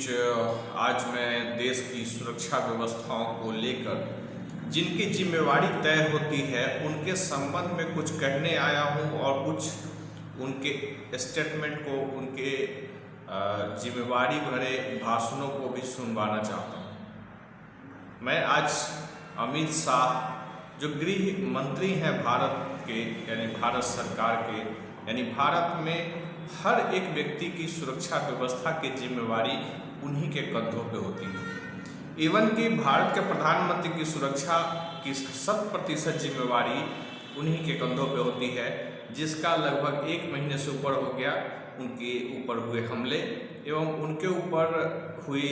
बीच आज मैं देश की सुरक्षा व्यवस्थाओं को लेकर जिनकी जिम्मेवारी तय होती है उनके संबंध में कुछ कहने आया हूं और कुछ उनके स्टेटमेंट को, उनके जिम्मेवारी भरे भाषणों को भी सुनवाना चाहता हूं। मैं आज अमित शाह जो गृह मंत्री हैं भारत के, यानी भारत सरकार के, यानी भारत में हर एक व्यक्ति की सुरक्षा व्यवस्था की जिम्मेवारी उन्हीं के कंधों पे होती है। इवन कि भारत के प्रधानमंत्री की सुरक्षा की 100% जिम्मेवारी उन्हीं के कंधों पे होती है, जिसका लगभग 1 महीने से ऊपर हो गया उनके ऊपर हुए हमले एवं उनके ऊपर हुई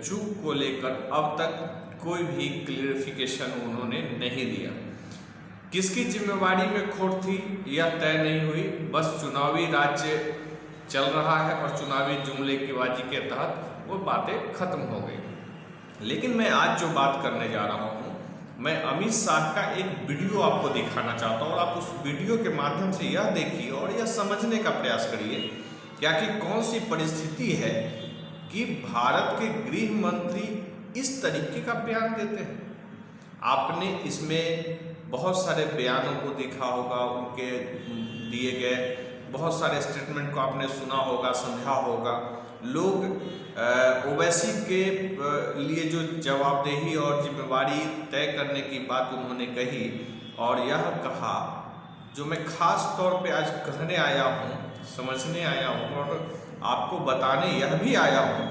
चूक को लेकर अब तक कोई भी क्लियरिफिकेशन उन्होंने नहीं दिया। किसकी जिम्मेवारी में खोट थी यह तय नहीं हुई, बस चुनावी राज्य चल रहा है और चुनावी जुमलेबाजी के तहत वो बातें खत्म हो गई। लेकिन मैं आज जो बात करने जा रहा हूँ, मैं अमित शाह का एक वीडियो आपको दिखाना चाहता हूँ और आप उस वीडियो के माध्यम से यह देखिए और यह समझने का प्रयास करिए क्या कि कौन सी परिस्थिति है कि भारत के गृह मंत्री इस तरीके का बयान देते हैं। आपने इसमें बहुत सारे बयानों को देखा होगा, उनके दिए गए बहुत सारे स्टेटमेंट को आपने सुना होगा, समझा होगा। लोग ओवैसी के लिए जो जवाबदेही और जिम्मेवारी तय करने की बात उन्होंने कही और यह कहा, जो मैं खास तौर पे आज कहने आया हूँ, समझने आया हूँ और आपको बताने यह भी आया हूँ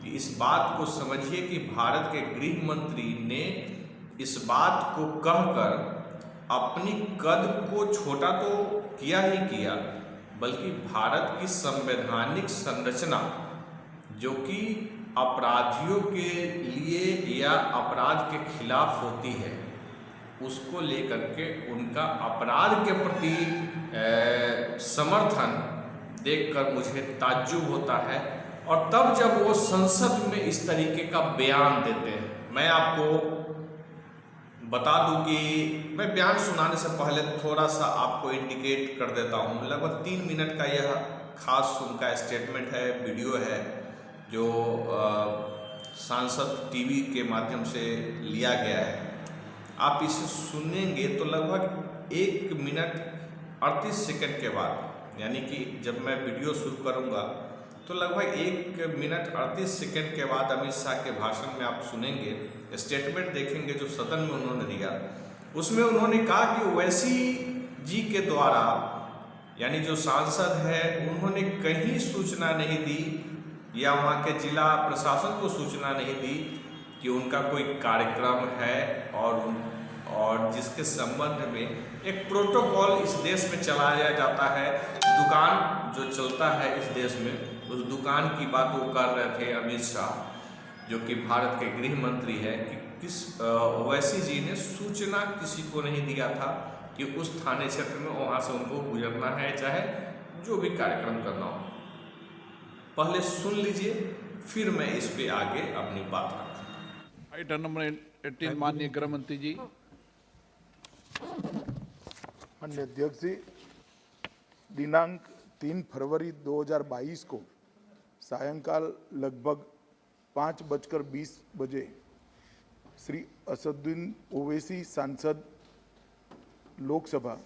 कि इस बात को समझिए कि भारत के गृह मंत्री ने इस बात को कहकर अपनी कद को छोटा तो किया ही किया, बल्कि भारत की संवैधानिक संरचना जो कि अपराधियों के लिए या अपराध के खिलाफ होती है, उसको लेकर के उनका अपराध के प्रति समर्थन देखकर मुझे ताज्जुब होता है। और तब जब वो संसद में इस तरीके का बयान देते हैं, मैं आपको बता दूं कि मैं बयान सुनाने से पहले थोड़ा सा आपको इंडिकेट कर देता हूं। लगभग 3 मिनट का यह खास उनका स्टेटमेंट है, वीडियो है, जो सांसद टीवी के माध्यम से लिया गया है। आप इसे सुनेंगे तो लगभग 1 मिनट 38 सेकंड के बाद, यानी कि जब मैं वीडियो शुरू करूंगा तो लगभग 1 मिनट 38 सेकंड के बाद अमित शाह के भाषण में आप सुनेंगे, स्टेटमेंट देखेंगे जो सदन में उन्होंने दिया। उसमें उन्होंने कहा कि ओवैसी जी के द्वारा, यानी जो सांसद है, उन्होंने कहीं सूचना नहीं दी या वहाँ के जिला प्रशासन को सूचना नहीं दी कि उनका कोई कार्यक्रम है और जिसके संबंध में एक प्रोटोकॉल इस देश में चलाया जाता है। दुकान जो चलता है इस देश में, उस दुकान की बात वो कर रहे थे अमित शाह, जो कि भारत के गृह मंत्री है, कि किस ओवैसी जी ने सूचना किसी को नहीं दिया था कि उस थाने क्षेत्र में वहाँ से उनको गुजरना है, चाहे जो भी कार्यक्रम करना हो। पहले सुन लीजिए, फिर मैं इस पे आगे अपनी बात रखूँगा। आइटम नंबर 18 माननीय गृह मंत्री जी। माननीय अध्यक्ष जी, दिनांक 3 फरवरी 2022 को सायंकाल लगभग 5:20 बजे श्री असदुद्दीन ओवैसी सांसद लोकसभा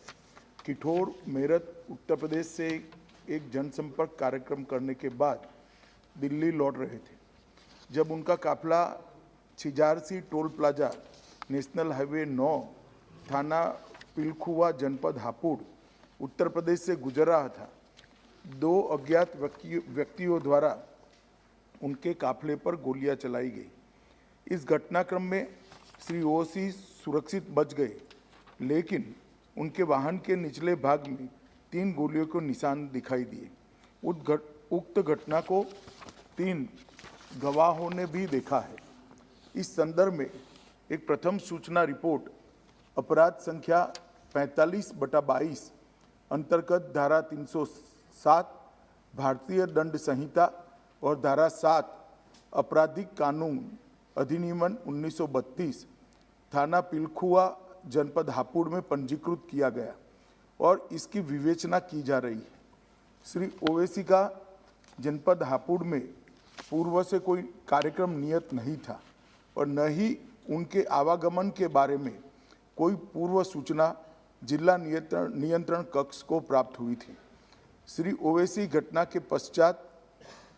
किठौर मेरठ उत्तर प्रदेश से एक जनसंपर्क कार्यक्रम करने के बाद दिल्ली लौट रहे थे। जब उनका काफिला Chhijarsi toll plaza national highway 9 थाना पिलखुवा जनपद हापुड़ उत्तर प्रदेश से गुजर रहा था, 2 अज्ञात व्यक्तियों द्वारा उनके काफिले पर गोलियां चलाई गई। इस घटनाक्रम में श्री ओवैसी सुरक्षित बच गए, लेकिन उनके वाहन के निचले भाग में 3 गोलियों के निशान दिखाई दिए। उक्त घटना को 3 गवाहों ने भी देखा है। इस संदर्भ में एक प्रथम सूचना रिपोर्ट अपराध संख्या 45/22 अंतर्गत धारा 307 भारतीय दंड संहिता और धारा 7 आपराधिक कानून अधिनियम 1932 थाना पिलखुआ जनपद हापुड़ में पंजीकृत किया गया और इसकी विवेचना की जा रही है। श्री ओवैसी का जनपद हापुड़ में पूर्व से कोई कार्यक्रम नियत नहीं था और न ही उनके आवागमन के बारे में कोई पूर्व सूचना जिला नियंत्रण कक्ष को प्राप्त हुई थी। श्री ओवैसी घटना के पश्चात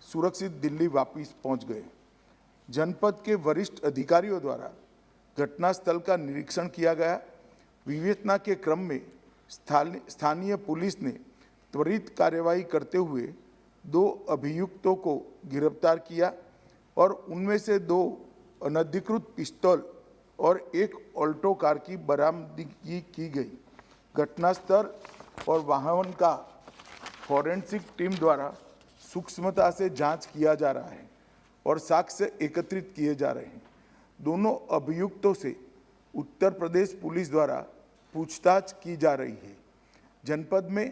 सुरक्षित दिल्ली वापस पहुंच गए। जनपद के वरिष्ठ अधिकारियों द्वारा घटनास्थल का निरीक्षण किया गया। विवेचना के क्रम में स्थानीय पुलिस ने त्वरित कार्यवाही करते हुए 2 अभियुक्तों को गिरफ्तार किया और उनमें से 2 अनधिकृत पिस्तौल और 1 ऑल्टो कार की बरामदगी की गई। घटनास्थल और वाहन का फॉरेंसिक टीम द्वारा सूक्ष्मता से जांच किया जा रहा है और साक्ष्य एकत्रित किए जा रहे हैं। दोनों अभियुक्तों से उत्तर प्रदेश पुलिस द्वारा पूछताछ की जा रही है। जनपद में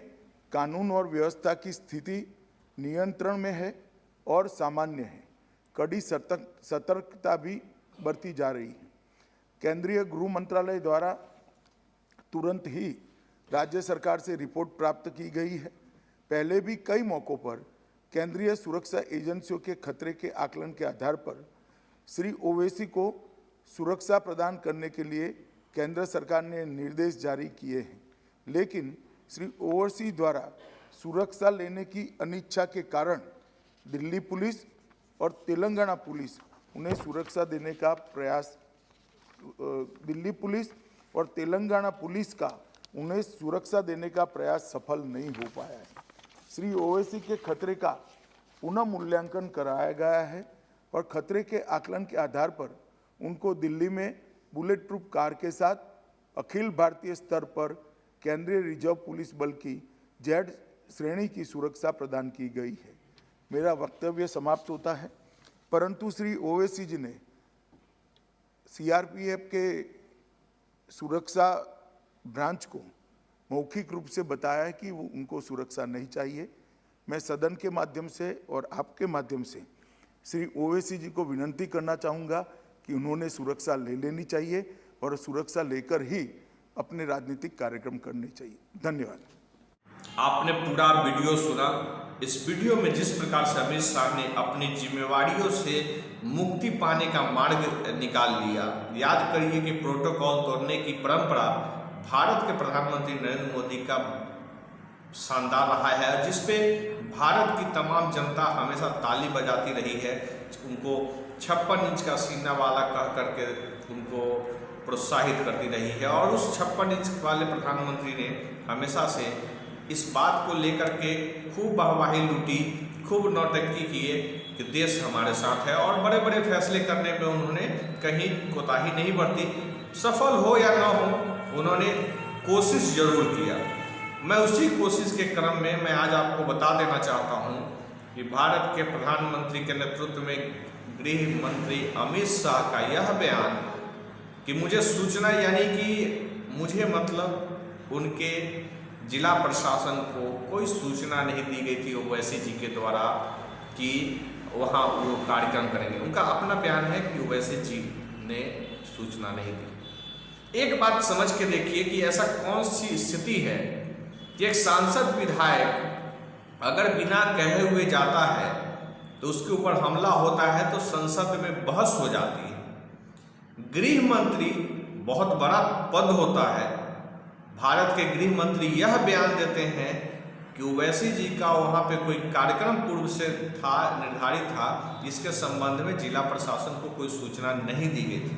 कानून और व्यवस्था की स्थिति नियंत्रण में है और सामान्य है। कड़ी सतर्कता भी बरती जा रही है। केंद्रीय गृह मंत्रालय द्वारा तुरंत ही राज्य सरकार से रिपोर्ट प्राप्त की गई है। पहले भी कई मौक़ों पर केंद्रीय सुरक्षा एजेंसियों के खतरे के आकलन के आधार पर श्री ओवैसी को सुरक्षा प्रदान करने के लिए केंद्र सरकार ने निर्देश जारी किए हैं, लेकिन श्री ओवैसी द्वारा सुरक्षा लेने की अनिच्छा के कारण दिल्ली पुलिस और तेलंगाना पुलिस उन्हें सुरक्षा देने का प्रयास उन्हें सुरक्षा देने का प्रयास सफल नहीं हो पाया है। श्री ओवैसी के खतरे का पुनः मूल्यांकन कराया गया है और खतरे के आकलन के आधार पर उनको दिल्ली में बुलेट प्रूफ कार के साथ अखिल भारतीय स्तर पर केंद्रीय रिजर्व पुलिस बल की जेड श्रेणी की सुरक्षा प्रदान की गई है। मेरा वक्तव्य समाप्त होता है, परंतु श्री ओवैसी जी ने सीआरपीएफ के सुरक्षा ब्रांच को मौखिक रूप से बताया है कि वो उनको सुरक्षा नहीं चाहिए। मैं सदन के माध्यम से और आपके माध्यम से श्री ओवैसी जी को विनती करना चाहूँगा कि उन्होंने सुरक्षा ले लेनी चाहिए और सुरक्षा लेकर ही अपने राजनीतिक कार्यक्रम करने चाहिए। धन्यवाद। आपने पूरा वीडियो सुना। इस वीडियो में जिस प्रकार से अमित शाह ने अपनी जिम्मेवारियों से मुक्ति पाने का मार्ग निकाल लिया, याद करिए कि प्रोटोकॉल तोड़ने की परंपरा भारत के प्रधानमंत्री नरेंद्र मोदी का शानदार रहा है, जिसपे भारत की तमाम जनता हमेशा ताली बजाती रही है। उनको 56 इंच का सीना वाला कह करके उनको प्रोत्साहित करती रही है और उस 56 इंच वाले प्रधानमंत्री ने हमेशा से इस बात को लेकर के खूब वाहवाही लूटी, खूब नौटंकी किए कि देश हमारे साथ है और बड़े बड़े फैसले करने में उन्होंने कहीं कोताही नहीं बरती। सफल हो या न हो, उन्होंने कोशिश जरूर किया। मैं उसी कोशिश के क्रम में मैं आज आपको बता देना चाहता हूं कि भारत के प्रधानमंत्री के नेतृत्व में गृह मंत्री अमित शाह का यह बयान कि मुझे सूचना, यानी कि मुझे मतलब उनके जिला प्रशासन को कोई सूचना नहीं दी गई थी ओवैसी जी के द्वारा कि वहाँ वो कार्यक्रम करेंगे। उनका अपना बयान है कि ओवैसी जी ने सूचना नहीं दी। एक बात समझ के देखिए कि ऐसा कौन सी स्थिति है कि एक सांसद विधायक अगर बिना कहे हुए जाता है तो उसके ऊपर हमला होता है तो संसद में बहस हो जाती है। गृह मंत्री बहुत बड़ा पद होता है। भारत के गृह मंत्री यह बयान देते हैं कि ओवैसी जी का वहाँ पे कोई कार्यक्रम पूर्व से था, निर्धारित था, जिसके संबंध में जिला प्रशासन को कोई सूचना नहीं दी गई थी।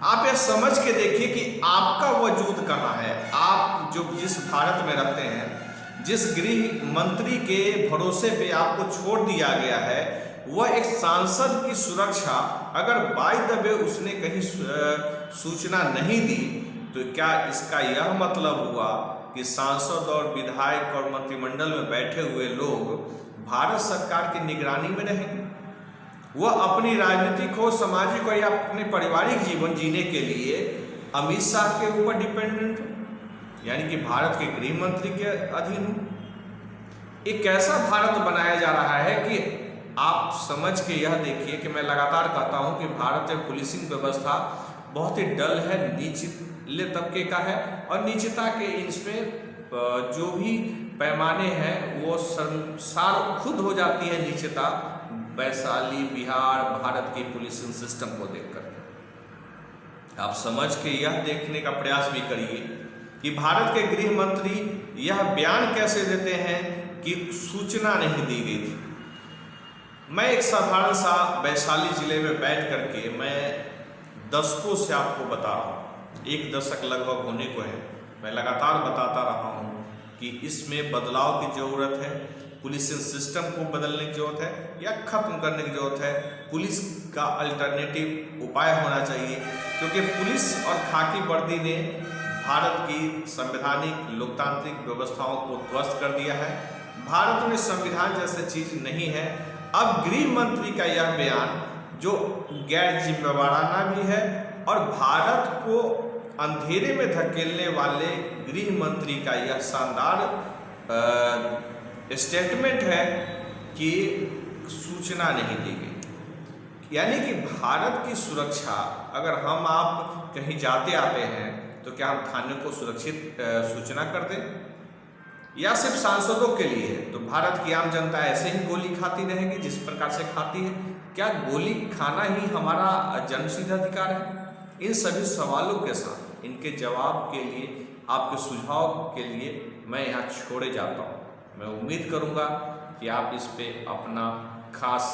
आप यह समझ के देखिए कि आपका वजूद कहाँ है। आप जो जिस भारत में रहते हैं, जिस गृह मंत्री के भरोसे पे आपको छोड़ दिया गया है, वह एक सांसद की सुरक्षा अगर बाय द वे उसने कहीं सूचना नहीं दी तो क्या इसका यह मतलब हुआ कि सांसद और विधायक और मंत्रिमंडल में बैठे हुए लोग भारत सरकार की निगरानी में रहेंगे? वह अपनी राजनीतिक हो, सामाजिक हो या अपने पारिवारिक जीवन जीने के लिए अमित शाह के ऊपर डिपेंडेंट हो, यानी कि भारत के गृह मंत्री के अधीन हो। एक ऐसा भारत बनाया जा रहा है कि आप समझ के यह देखिए कि मैं लगातार कहता हूं कि भारत में पुलिसिंग व्यवस्था बहुत ही डल है, निचले तबके का है और नीचता के इसमें जो भी पैमाने हैं वो संसार खुद हो जाती है नीचता वैशाली बिहार भारत के पुलिसिंग सिस्टम को देखकर। आप समझ के यह देखने का प्रयास भी करिए कि भारत के गृह मंत्री यह बयान कैसे देते हैं कि सूचना नहीं दी गई थी। मैं एक साधारण सा वैशाली जिले में बैठ करके मैं दशकों से आपको बता रहा हूँ, 1 दशक लगभग होने को है, मैं लगातार बताता रहा हूँ कि इसमें बदलाव की ज़रूरत है, पुलिसिंग सिस्टम को बदलने की ज़रूरत है या खत्म करने की ज़रूरत है। पुलिस का अल्टरनेटिव उपाय होना चाहिए, क्योंकि पुलिस और खाकी वर्दी ने भारत की संवैधानिक लोकतांत्रिक व्यवस्थाओं को ध्वस्त कर दिया है। भारत में संविधान जैसी चीज़ नहीं है। अब गृह मंत्री का यह बयान जो गैर जिम्मेवाराना भी है और भारत को अंधेरे में धकेलने वाले गृह मंत्री का यह शानदार स्टेटमेंट है कि सूचना नहीं दी गई। यानी कि भारत की सुरक्षा, अगर हम आप कहीं जाते आते हैं तो क्या हम थाने को सुरक्षित सूचना कर दें, या सिर्फ सांसदों के लिए? तो भारत की आम जनता ऐसे ही गोली खाती रहेगी जिस प्रकार से खाती है? क्या गोली खाना ही हमारा जन्मसिद्ध अधिकार है? इन सभी सवालों के साथ इनके जवाब के लिए, आपके सुझाव के लिए मैं यहाँ छोड़े जाता हूँ। मैं उम्मीद करूँगा कि आप इस पे अपना खास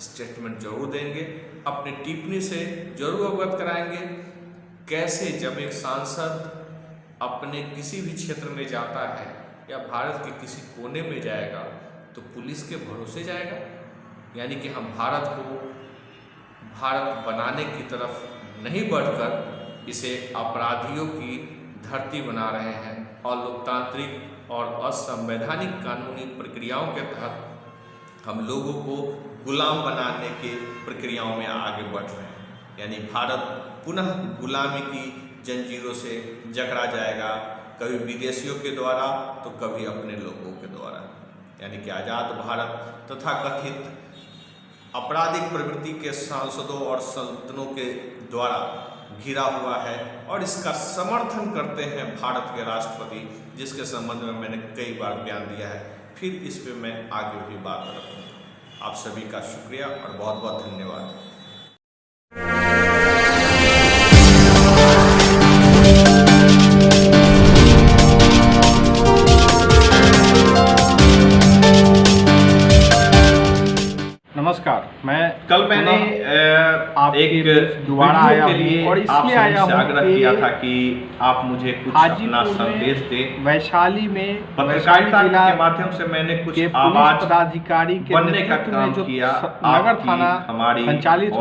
स्टेटमेंट जरूर देंगे, अपनी टिप्पणी से जरूर अवगत कराएंगे। कैसे जब एक सांसद अपने किसी भी क्षेत्र में जाता है या भारत के किसी कोने में जाएगा तो पुलिस के भरोसे जाएगा? यानी कि हम भारत को भारत बनाने की तरफ नहीं बढ़कर इसे अपराधियों की धरती बना रहे हैं और लोकतांत्रिक और असंवैधानिक कानूनी प्रक्रियाओं के तहत हम लोगों को गुलाम बनाने के प्रक्रियाओं में आगे बढ़ रहे हैं। यानी भारत पुनः गुलामी की जंजीरों से जकड़ा जाएगा, कभी विदेशियों के द्वारा तो कभी अपने लोगों के द्वारा। यानी कि आज़ाद भारत तथाकथित आपराधिक प्रवृत्ति के सांसदों और संगठनों के द्वारा घिरा हुआ है और इसका समर्थन करते हैं भारत के राष्ट्रपति, जिसके संबंध में मैंने कई बार बयान दिया है। फिर इस पे मैं आगे भी बात रखूँगा। आप सभी का शुक्रिया और बहुत बहुत धन्यवाद। नमस्कार, मैं कल मैंने एक दोबारा आया के लिए और इसलिए आया हूँ आग्रह किया था कि आप मुझे कुछ अपना संदेश दें। वैशाली में पत्रकारिता के माध्यम से मैंने कुछ आवाज पदाधिकारी के बनने का काम किया। नगर थाना हमारी संचालित